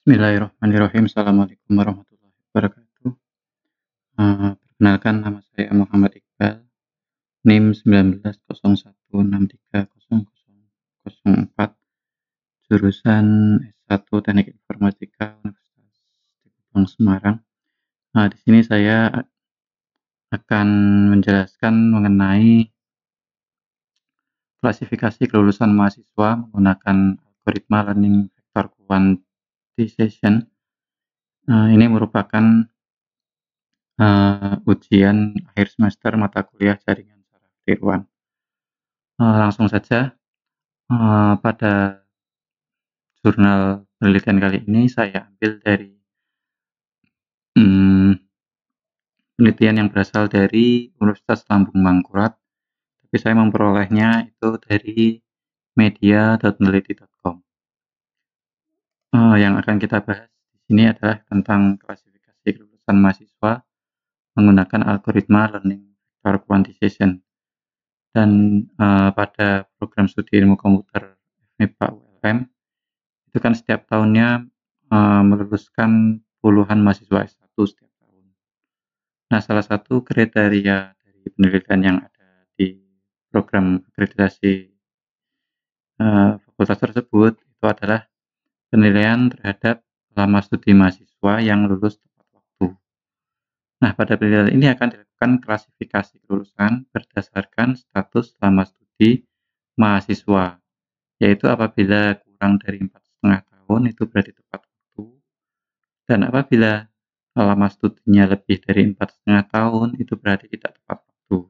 Bismillahirrahmanirrahim. Assalamualaikum warahmatullahi wabarakatuh. Perkenalkan nama saya Muhammad Iqbal, NIM 1901630004, jurusan S1 Teknik Informatika Universitas Diponegoro Semarang. Di sini saya akan menjelaskan mengenai klasifikasi kelulusan mahasiswa menggunakan algoritma learning vector quantization. Ini merupakan ujian akhir semester mata kuliah jaringan saraf tiruan. Langsung saja, pada jurnal penelitian kali ini saya ambil dari penelitian yang berasal dari Universitas Lambung Mangkurat, tapi saya memperolehnya itu dari media.neliti.com. Yang akan kita bahas di sini adalah tentang klasifikasi kelulusan mahasiswa menggunakan algoritma learning vector quantization. Dan pada program studi ilmu komputer FMIPA ULM itu kan setiap tahunnya meluluskan puluhan mahasiswa S1 setiap tahun. Nah, salah satu kriteria dari penelitian yang ada di program akreditasi fakultas tersebut itu adalah penilaian terhadap lama studi mahasiswa yang lulus tepat waktu. Nah, pada penelitian ini akan dilakukan klasifikasi kelulusan berdasarkan status lama studi mahasiswa, yaitu apabila kurang dari 4,5 tahun itu berarti tepat waktu, dan apabila lama studinya lebih dari 4,5 tahun itu berarti tidak tepat waktu.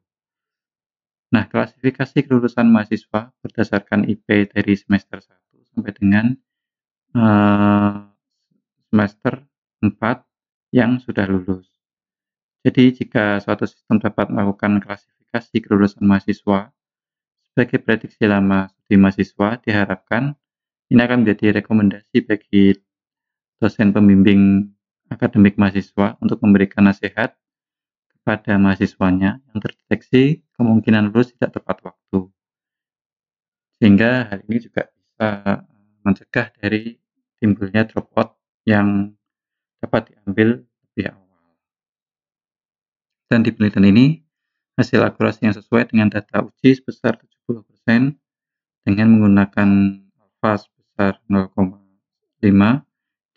Nah, klasifikasi kelulusan mahasiswa berdasarkan IP dari semester 1 sampai dengan semester 4 yang sudah lulus. Jadi, jika suatu sistem dapat melakukan klasifikasi kelulusan mahasiswa sebagai prediksi lama studi mahasiswa, diharapkan ini akan menjadi rekomendasi bagi dosen pembimbing akademik mahasiswa untuk memberikan nasihat kepada mahasiswanya yang terdeteksi kemungkinan lulus tidak tepat waktu. Sehingga hal ini juga bisa mencegah dari timbulnya dropout yang dapat diambil lebih awal. Dan di penelitian ini, hasil akurasi yang sesuai dengan data uji sebesar 70% dengan menggunakan alfa sebesar 0,5,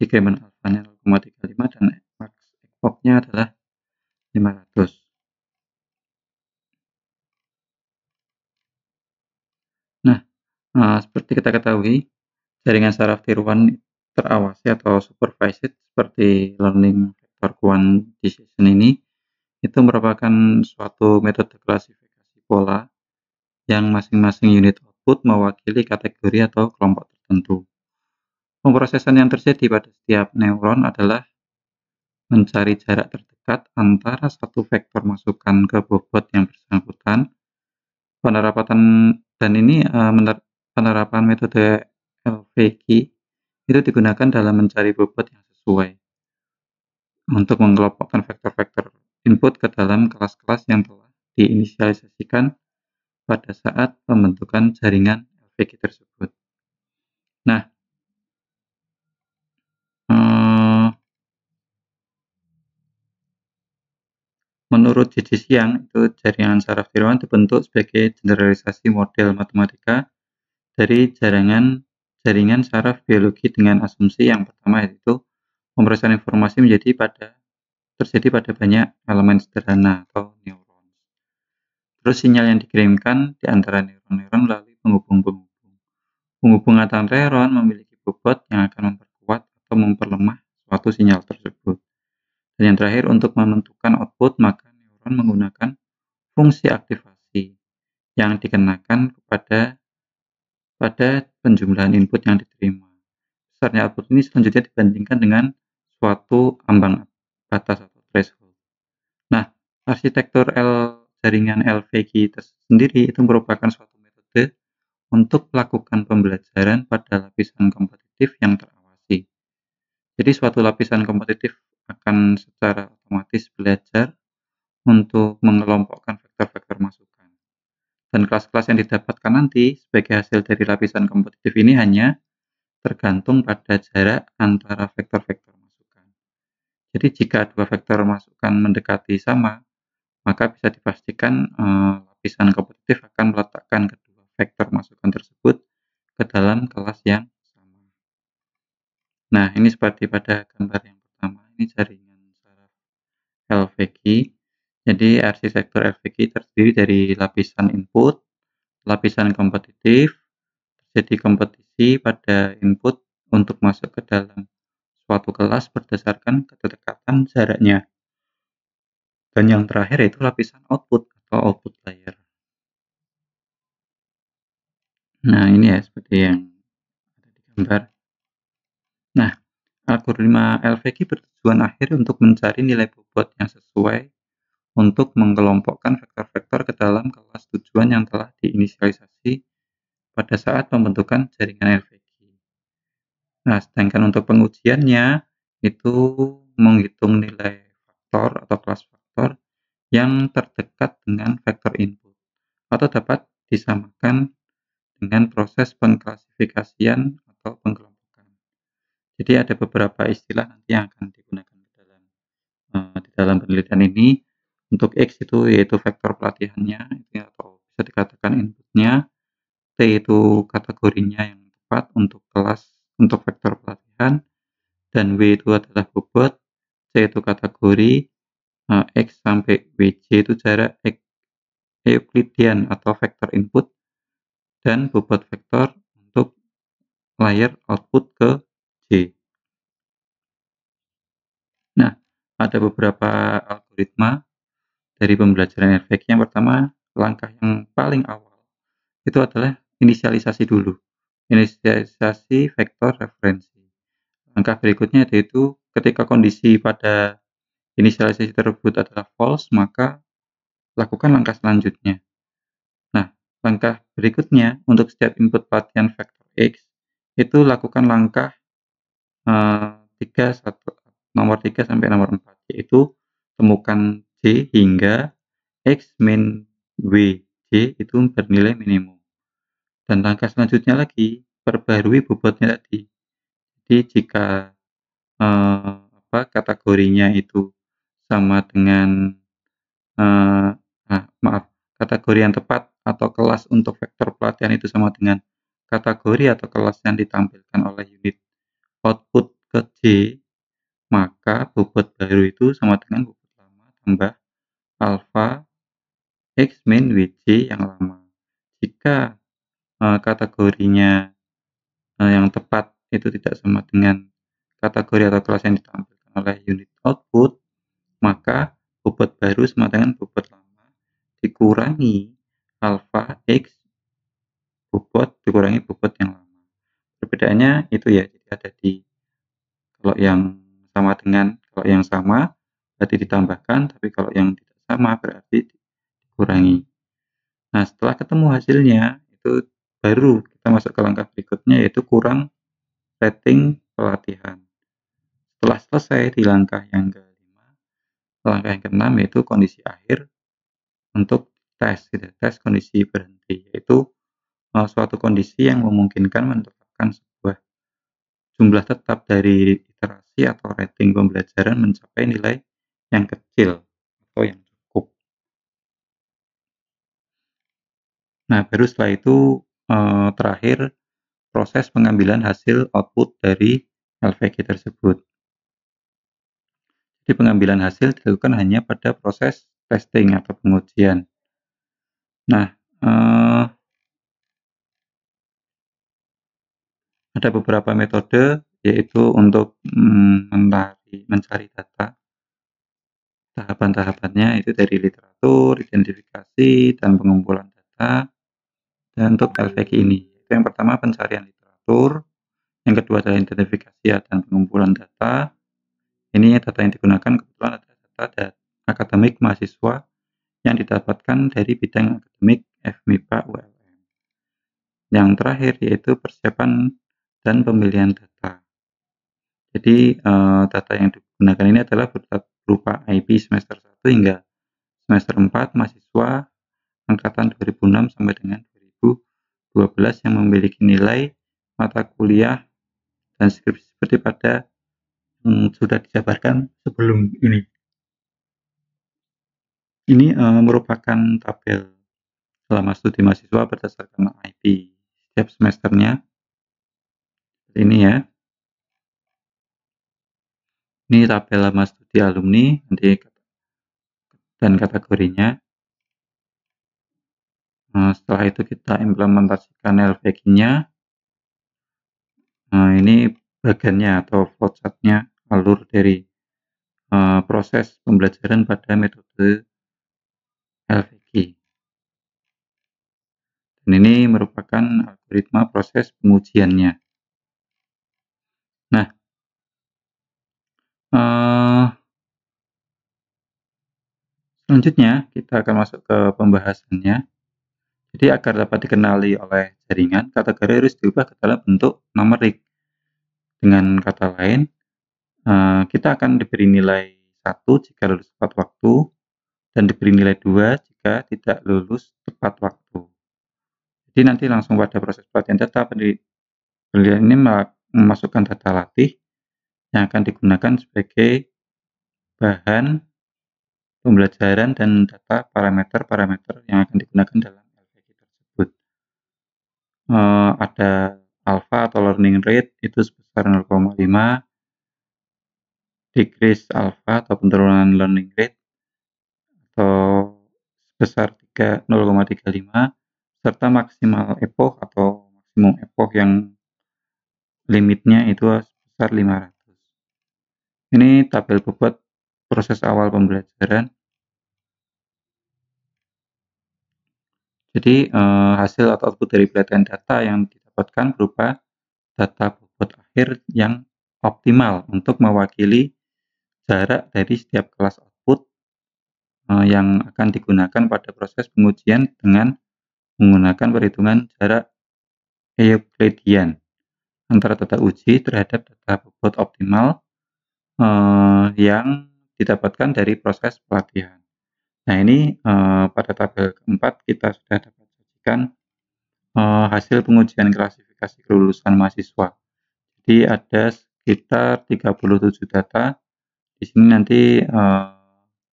dekremen alfanya 0,35, dan max epoch-nya adalah 500. Nah, seperti kita ketahui, jaringan saraf tiruan terawasi atau supervised seperti learning vector quantization ini itu merupakan suatu metode klasifikasi pola yang masing-masing unit output mewakili kategori atau kelompok tertentu. Pemrosesan yang terjadi pada setiap neuron adalah mencari jarak terdekat antara satu vektor masukan ke bobot yang bersangkutan. Penerapan metode LVQ itu digunakan dalam mencari bobot yang sesuai untuk mengelompokkan vektor-vektor input ke dalam kelas-kelas yang telah diinisialisasikan pada saat pembentukan jaringan LVQ tersebut. Nah, menurut J.J. Siang, itu jaringan saraf tiruan dibentuk sebagai generalisasi model matematika dari jaringan saraf biologi dengan asumsi yang pertama, yaitu pemrosesan informasi terjadi pada banyak elemen sederhana atau neuron. Terus sinyal yang dikirimkan di antara neuron-neuron melalui penghubung-penghubung. Penghubung antar neuron memiliki bobot yang akan memperkuat atau memperlemah suatu sinyal tersebut. Dan yang terakhir, untuk menentukan output, maka neuron menggunakan fungsi aktivasi yang dikenakan pada penjumlahan input yang diterima. Besarnya output ini selanjutnya dibandingkan dengan suatu ambang batas atau threshold. Nah, arsitektur jaringan LVQ sendiri itu merupakan suatu metode untuk melakukan pembelajaran pada lapisan kompetitif yang terawasi. Jadi suatu lapisan kompetitif akan secara otomatis belajar untuk mengelompokkan vektor-vektor masukan. Dan kelas-kelas yang didapatkan nanti sebagai hasil dari lapisan kompetitif ini hanya tergantung pada jarak antara vektor-vektor masukan. Jadi jika dua vektor masukan mendekati sama, maka bisa dipastikan lapisan kompetitif akan meletakkan kedua vektor masukan tersebut ke dalam kelas yang sama. Nah, ini seperti pada gambar yang pertama, ini jaringan saraf LVG. Jadi arsitektur LVG terdiri dari lapisan input, lapisan kompetitif, terjadi kompetisi pada input untuk masuk ke dalam suatu kelas berdasarkan kedekatan jaraknya. Dan yang terakhir yaitu lapisan output atau output layer. Nah, ini ya seperti yang ada di gambar. Nah, algoritma LVG bertujuan akhir untuk mencari nilai bobot yang sesuai untuk mengelompokkan vektor-vektor ke dalam kelas tujuan yang telah diinisialisasi pada saat pembentukan jaringan LVG. Nah, sedangkan untuk pengujiannya itu menghitung nilai faktor atau kelas faktor yang terdekat dengan vektor input atau dapat disamakan dengan proses pengklasifikasian atau pengkelompokan. Jadi ada beberapa istilah nanti yang akan digunakan di dalam penelitian ini. Untuk X itu yaitu vektor pelatihannya atau bisa dikatakan inputnya, T itu kategorinya yang tepat untuk kelas untuk vektor pelatihan, dan W itu adalah bobot, C itu kategori, X sampai WJ itu jarak Euclidean atau vektor input, dan bobot vektor untuk layer output ke J. Nah, ada beberapa algoritma dari pembelajaran LVG. Yang pertama, langkah yang paling awal itu adalah inisialisasi dulu. Inisialisasi vektor referensi. Langkah berikutnya yaitu ketika kondisi pada inisialisasi tersebut adalah false, maka lakukan langkah selanjutnya. Nah, langkah berikutnya untuk setiap input pelatihan vektor X, itu lakukan langkah 3 nomor 3 sampai nomor 4, yaitu temukan J hingga X min WJ itu bernilai minimum. Dan langkah selanjutnya lagi, perbarui bobotnya tadi. Jadi jika kategorinya itu sama dengan kategori yang tepat atau kelas untuk vektor pelatihan itu sama dengan kategori atau kelas yang ditampilkan oleh unit output ke J, maka bobot baru itu sama dengan bobot lama tambah alfa X min WJ yang lama. Jika kategorinya yang tepat itu tidak sama dengan kategori atau kelas yang ditampilkan oleh unit output, maka bobot baru sama dengan bobot lama dikurangi alfa X bobot dikurangi bobot yang lama. Perbedaannya itu ya, jadi ada di kalau yang sama dengan kalau yang sama berarti ditambahkan, tapi kalau yang tidak sama berarti dikurangi. Nah, setelah ketemu hasilnya itu baru kita masuk ke langkah berikutnya yaitu kurang rating pelatihan. Setelah selesai di langkah yang kelima, langkah yang keenam yaitu kondisi akhir untuk tes, tes kondisi berhenti, yaitu suatu kondisi yang memungkinkan menetapkan sebuah jumlah tetap dari iterasi atau rating pembelajaran mencapai nilai yang kecil atau yang cukup. Nah, baru setelah itu terakhir proses pengambilan hasil output dari LVG tersebut. Jadi pengambilan hasil dilakukan hanya pada proses testing atau pengujian. Nah, ada beberapa metode yaitu untuk mencari data. Tahapan-tahapannya itu dari literatur, identifikasi, dan pengumpulan data. Dan untuk LVG ini, itu yang pertama pencarian literatur, yang kedua adalah identifikasi dan pengumpulan data. Ini data yang digunakan kebetulan adalah data akademik mahasiswa yang didapatkan dari bidang akademik FMIPA ULM. Yang terakhir yaitu persiapan dan pemilihan data. Jadi data yang digunakan ini adalah berupa IP semester 1 hingga semester 4 mahasiswa angkatan 2006 sampai dengan 2012 yang memiliki nilai mata kuliah transkripsi seperti pada sudah dijabarkan sebelum ini. Ini merupakan tabel selama studi mahasiswa berdasarkan IP setiap semesternya. Ini ya. Ini tabel lama studi alumni nanti dan kategorinya. Setelah itu kita implementasikan LVG-nya. Ini bagannya atau flowchart-nya, alur dari proses pembelajaran pada metode LVG. Dan ini merupakan algoritma proses pengujiannya. Nah, selanjutnya kita akan masuk ke pembahasannya. Jadi agar dapat dikenali oleh jaringan, kategori harus diubah ke dalam bentuk numerik. Dengan kata lain, kita akan diberi nilai 1 jika lulus tepat waktu, dan diberi nilai 2 jika tidak lulus tepat waktu. Jadi nanti langsung pada proses pelatihan data, penelitian ini memasukkan data latih yang akan digunakan sebagai bahan pembelajaran dan data parameter-parameter yang akan digunakan dalam LVG tersebut. Ada alpha atau learning rate itu sebesar 0,5, decrease alpha atau penurunan learning rate atau sebesar 0,35, serta maksimal epoch atau maksimum epoch yang limitnya itu sebesar 500. Ini tabel bobot proses awal pembelajaran. Jadi hasil atau output dari pelatihan data yang didapatkan berupa data bobot akhir yang optimal untuk mewakili jarak dari setiap kelas output yang akan digunakan pada proses pengujian dengan menggunakan perhitungan jarak Euclidean antara data uji terhadap data bobot optimal yang didapatkan dari proses pelatihan. Nah, ini pada tabel keempat kita sudah dapat sajikan hasil pengujian klasifikasi kelulusan mahasiswa. Jadi ada sekitar 37 data. Di sini nanti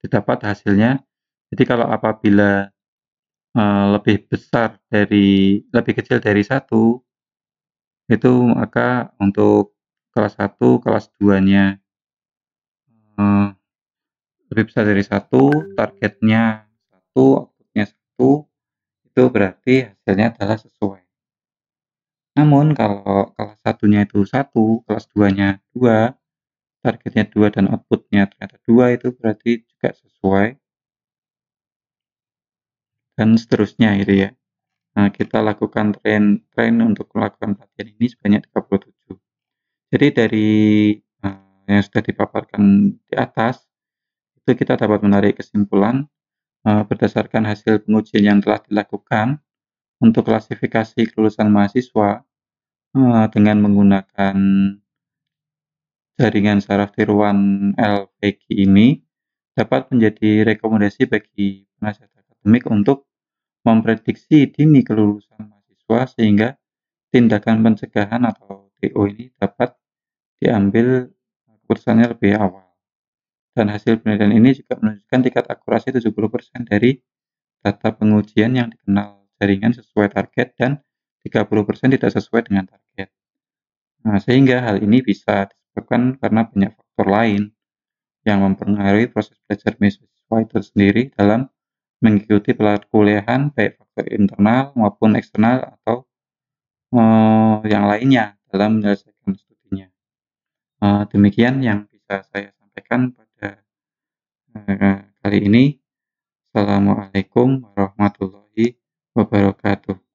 didapat hasilnya. Jadi kalau apabila lebih kecil dari 1, itu maka untuk kelas 1, kelas 2-nya lebih besar dari 1, targetnya 1, outputnya 1, itu berarti hasilnya adalah sesuai. Namun kalau kelas 1-nya itu 1, kelas 2-nya 2, targetnya 2 dan outputnya ternyata 2, itu berarti juga sesuai. Dan seterusnya gitu ya. Nah, kita lakukan train untuk melakukan pelatihan ini sebanyak 37. Jadi dari yang sudah dipaparkan di atas, itu kita dapat menarik kesimpulan berdasarkan hasil pengujian yang telah dilakukan untuk klasifikasi kelulusan mahasiswa dengan menggunakan jaringan saraf tiruan LVG ini dapat menjadi rekomendasi bagi penasihat akademik untuk memprediksi dini kelulusan mahasiswa sehingga tindakan pencegahan atau TO ini dapat diambil keputusannya lebih awal. Dan hasil penelitian ini juga menunjukkan tingkat akurasi 70% dari data pengujian yang dikenal jaringan sesuai target dan 30% tidak sesuai dengan target. Nah, sehingga hal ini bisa disebabkan karena banyak faktor lain yang mempengaruhi proses belajar mahasiswa itu sendiri dalam mengikuti perkuliahan, baik faktor internal maupun eksternal atau yang lainnya dalam menyelesaikan studinya. Demikian yang bisa saya sampaikan pada kali ini. Assalamualaikum warahmatullahi wabarakatuh.